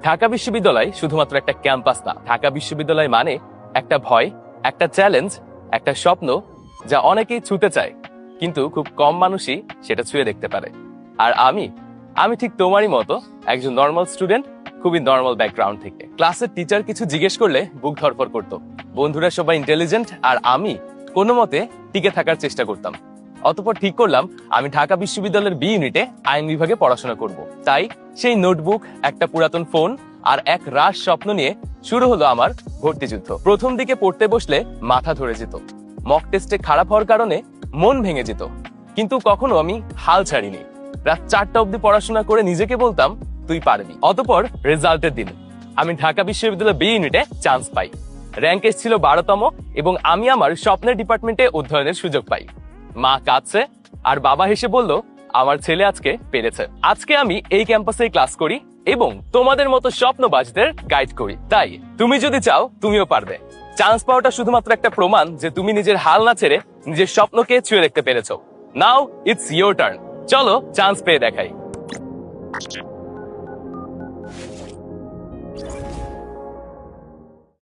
ঢাকা বিশ্ববিদ্যালয় শুধুমাত্র একটা ক্যাম্পাস না, ঢাকা বিশ্ববিদ্যালয় মানে একটা ভয়, একটা চ্যালেঞ্জ, একটা স্বপ্ন যা অনেকেই ছুঁতে চায়, কিন্তু খুব কম মানুষই সেটা ছুঁয়ে দেখতে পারে। আর আমি আমি ঠিক তোমারই মতো একজন নর্মাল স্টুডেন্ট, খুবই নর্মাল ব্যাকগ্রাউন্ড থেকে। ক্লাসের টিচার কিছু জিজ্ঞেস করলে বুক ধরফর করতো, বন্ধুরা সবাই ইন্টেলিজেন্ট আর আমি কোনো মতে টিকে থাকার চেষ্টা করতাম। অতঃপর ঠিক করলাম আমি ঢাকা বিশ্ববিদ্যালয়ের বি ইউনিটে আইন বিভাগে পড়াশোনা করব। তাই সেই নোটবুক, একটা পুরাতন ফোন আর এক রাশ স্বপ্ন নিয়ে শুরু হলো আমার ভর্তি যুদ্ধ। প্রথম দিকে পড়তে বসলে মাথা ধরে যেত, মক টেস্টে খারাপ হওয়ার কারণে মন ভেঙে যেত, কিন্তু কখনো আমি হাল ছাড়িনি। রাত 4টা অব্দি পড়াশোনা করে নিজেকে বলতাম তুই পারবি। অতঃপর রেজাল্টের দিন আমি ঢাকা বিশ্ববিদ্যালয় বি ইউনিটে চান্স পাই। র্যাঙ্ক ছিল 12তম এবং আমি আমার স্বপ্নের ডিপার্টমেন্টে অধ্যয়নের সুযোগ পাই। মা কাঁদছে আর বাবা হেসে বলল আমার ছেলে আজকে পেরেছে। আজকে আমি এই ক্যাম্পাসে ক্লাস করি এবং তোমাদের মতো স্বপ্নবাজদের গাইড করি। তাই তুমি যদি চাও তুমিও পারবে। চান্স পাওয়াটা শুধুমাত্র একটা প্রমাণ যে তুমি নিজের হাল না ছেড়ে নিজের স্বপ্নকে ছুঁয়ে দেখতে পেরেছো। নাও ইটস ইয়োর টার্ন, চলো চান্স পেয়ে দেখাই।